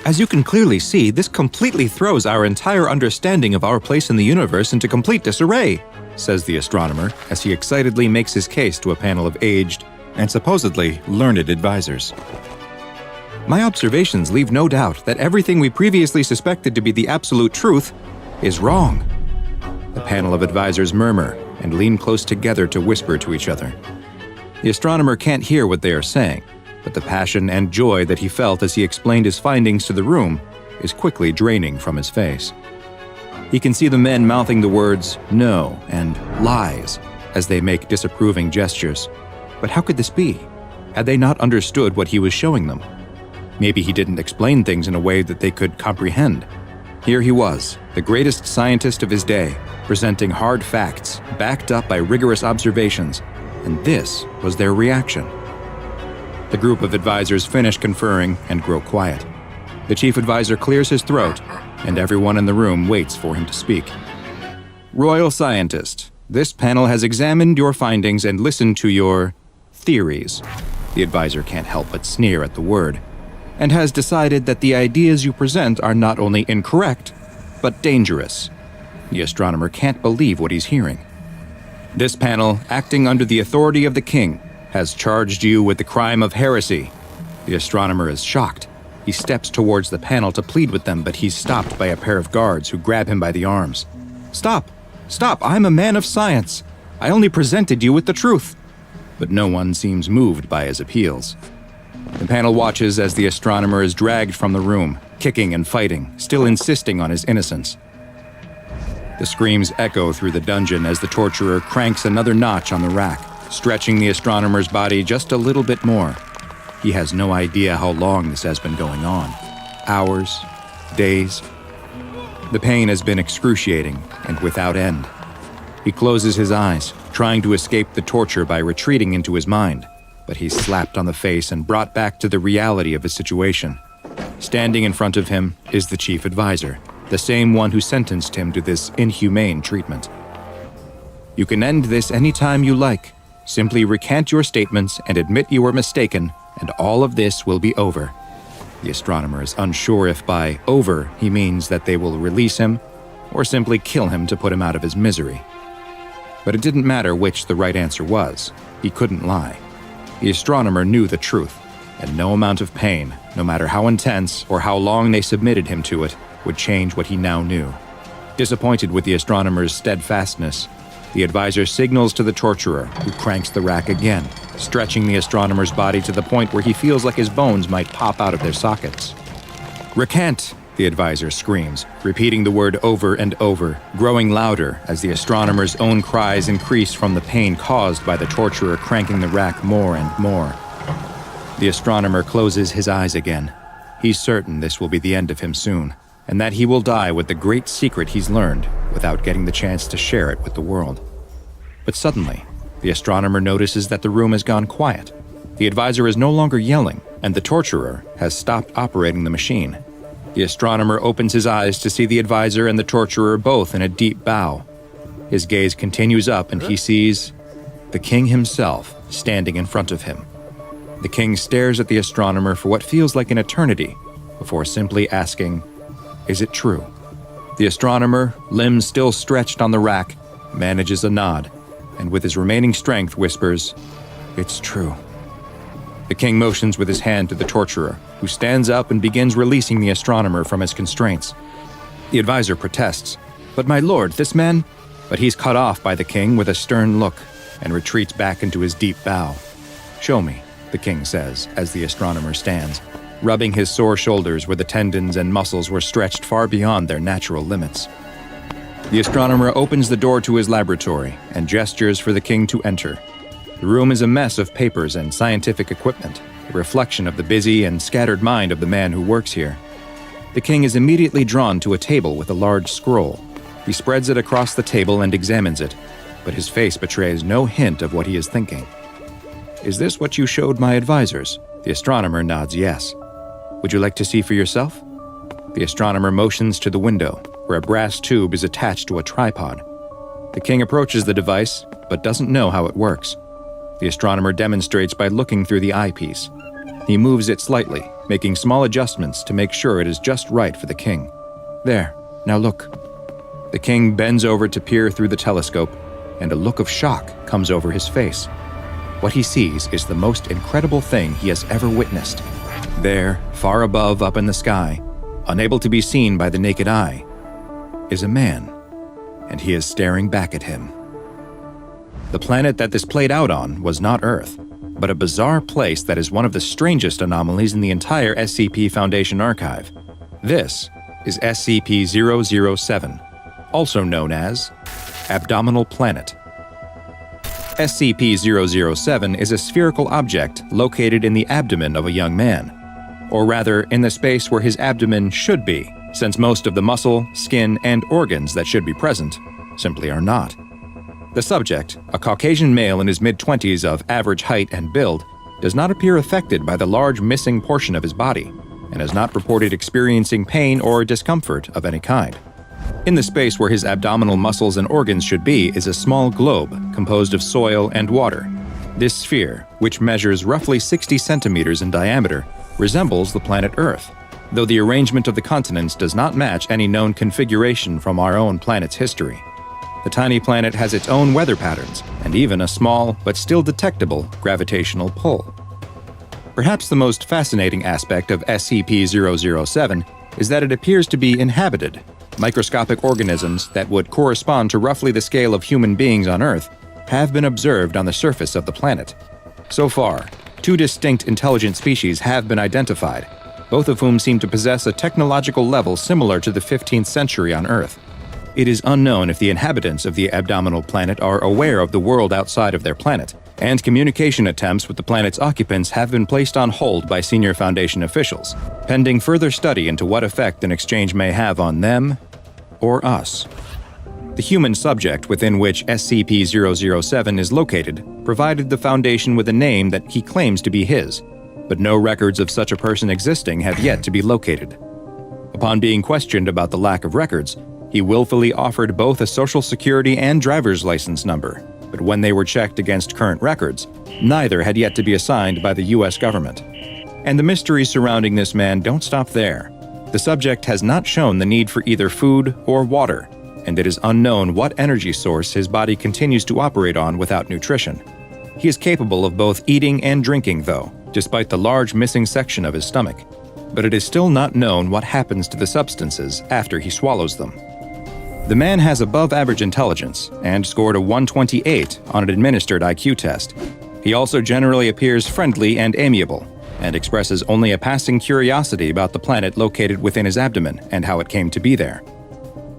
As you can clearly see, this completely throws our entire understanding of our place in the universe into complete disarray, says the astronomer as he excitedly makes his case to a panel of aged and supposedly learned advisors. My observations leave no doubt that everything we previously suspected to be the absolute truth is wrong. The panel of advisors murmur and lean close together to whisper to each other. The astronomer can't hear what they are saying, but the passion and joy that he felt as he explained his findings to the room is quickly draining from his face. He can see the men mouthing the words "no" and "lies" as they make disapproving gestures. But how could this be? Had they not understood what he was showing them? Maybe he didn't explain things in a way that they could comprehend. Here he was, the greatest scientist of his day, presenting hard facts, backed up by rigorous observations, and this was their reaction. The group of advisors finish conferring and grow quiet. The chief advisor clears his throat, and everyone in the room waits for him to speak. Royal Scientist, this panel has examined your findings and listened to your theories. The advisor can't help but sneer at the word, and has decided that the ideas you present are not only incorrect, but dangerous. The astronomer can't believe what he's hearing. This panel, acting under the authority of the king, has charged you with the crime of heresy. The astronomer is shocked. He steps towards the panel to plead with them, but he's stopped by a pair of guards who grab him by the arms. Stop! Stop! I'm a man of science. I only presented you with the truth. But no one seems moved by his appeals. The panel watches as the astronomer is dragged from the room, kicking and fighting, still insisting on his innocence. The screams echo through the dungeon as the torturer cranks another notch on the rack, stretching the astronomer's body just a little bit more. He has no idea how long this has been going on. Hours, days. The pain has been excruciating and without end. He closes his eyes, trying to escape the torture by retreating into his mind, but he's slapped on the face and brought back to the reality of his situation. Standing in front of him is the chief advisor, the same one who sentenced him to this inhumane treatment. You can end this any time you like. Simply recant your statements and admit you were mistaken, and all of this will be over. The astronomer is unsure if by over he means that they will release him or simply kill him to put him out of his misery. But it didn't matter which the right answer was. He couldn't lie. The astronomer knew the truth, and no amount of pain, no matter how intense or how long they submitted him to it, would change what he now knew. Disappointed with the astronomer's steadfastness, the advisor signals to the torturer, who cranks the rack again, stretching the astronomer's body to the point where he feels like his bones might pop out of their sockets. "Recant!" the advisor screams, repeating the word over and over, growing louder as the astronomer's own cries increase from the pain caused by the torturer cranking the rack more and more. The astronomer closes his eyes again. He's certain this will be the end of him soon, and that he will die with the great secret he's learned without getting the chance to share it with the world. But suddenly, the astronomer notices that the room has gone quiet. The advisor is no longer yelling, and the torturer has stopped operating the machine. The astronomer opens his eyes to see the advisor and the torturer both in a deep bow. His gaze continues up and he sees the king himself standing in front of him. The king stares at the astronomer for what feels like an eternity before simply asking, "Is it true?" The astronomer, limbs still stretched on the rack, manages a nod, and with his remaining strength whispers, "It's true." The king motions with his hand to the torturer, who stands up and begins releasing the astronomer from his constraints. The advisor protests, "But my lord, this man—" But he's cut off by the king with a stern look and retreats back into his deep bow. "Show me," the king says as the astronomer stands, rubbing his sore shoulders where the tendons and muscles were stretched far beyond their natural limits. The astronomer opens the door to his laboratory and gestures for the king to enter. The room is a mess of papers and scientific equipment, a reflection of the busy and scattered mind of the man who works here. The king is immediately drawn to a table with a large scroll. He spreads it across the table and examines it, but his face betrays no hint of what he is thinking. "Is this what you showed my advisors?" The astronomer nods yes. "Would you like to see for yourself?" The astronomer motions to the window, where a brass tube is attached to a tripod. The king approaches the device, but doesn't know how it works. The astronomer demonstrates by looking through the eyepiece. He moves it slightly, making small adjustments to make sure it is just right for the king. There, now look. The king bends over to peer through the telescope, and a look of shock comes over his face. What he sees is the most incredible thing he has ever witnessed. There, far above up in the sky, unable to be seen by the naked eye, is a man, and he is staring back at him. The planet that this played out on was not Earth, but a bizarre place that is one of the strangest anomalies in the entire SCP Foundation archive. This is SCP-007, also known as Abdominal Planet. SCP-007 is a spherical object located in the abdomen of a young man, or rather in the space where his abdomen should be, since most of the muscle, skin, and organs that should be present simply are not. The subject, a Caucasian male in his mid-20s of average height and build, does not appear affected by the large missing portion of his body, and has not reported experiencing pain or discomfort of any kind. In the space where his abdominal muscles and organs should be is a small globe composed of soil and water. This sphere, which measures roughly 60 centimeters in diameter, resembles the planet Earth, though the arrangement of the continents does not match any known configuration from our own planet's history. The tiny planet has its own weather patterns, and even a small, but still detectable, gravitational pull. Perhaps the most fascinating aspect of SCP-007 is that it appears to be inhabited. Microscopic organisms that would correspond to roughly the scale of human beings on Earth have been observed on the surface of the planet. So far, 2 distinct intelligent species have been identified, both of whom seem to possess a technological level similar to the 15th century on Earth. It is unknown if the inhabitants of the Abdominal Planet are aware of the world outside of their planet, and communication attempts with the planet's occupants have been placed on hold by senior Foundation officials, pending further study into what effect an exchange may have on them or us. The human subject within which SCP-007 is located provided the Foundation with a name that he claims to be his, but no records of such a person existing have yet to be located. Upon being questioned about the lack of records, he willfully offered both a social security and driver's license number, but when they were checked against current records, neither had yet to be assigned by the US government. And the mysteries surrounding this man don't stop there. The subject has not shown the need for either food or water, and it is unknown what energy source his body continues to operate on without nutrition. He is capable of both eating and drinking, though, despite the large missing section of his stomach. But it is still not known what happens to the substances after he swallows them. The man has above-average intelligence and scored a 128 on an administered IQ test. He also generally appears friendly and amiable, and expresses only a passing curiosity about the planet located within his abdomen and how it came to be there.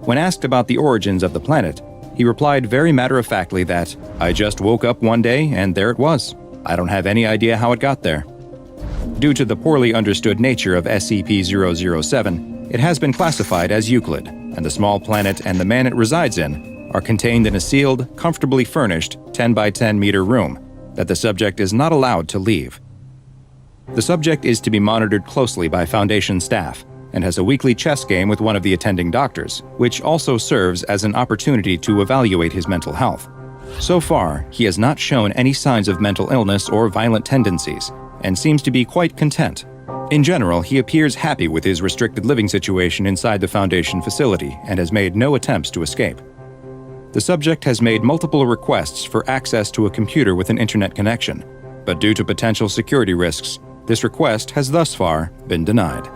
When asked about the origins of the planet, he replied very matter-of-factly that, "I just woke up one day and there it was. I don't have any idea how it got there." Due to the poorly understood nature of SCP-007, it has been classified as Euclid, and the small planet and the man it resides in are contained in a sealed, comfortably furnished 10 by 10 meter room that the subject is not allowed to leave. The subject is to be monitored closely by Foundation staff and has a weekly chess game with one of the attending doctors, which also serves as an opportunity to evaluate his mental health. So far, he has not shown any signs of mental illness or violent tendencies, and seems to be quite content. In general, he appears happy with his restricted living situation inside the Foundation facility and has made no attempts to escape. The subject has made multiple requests for access to a computer with an internet connection, but due to potential security risks, this request has thus far been denied.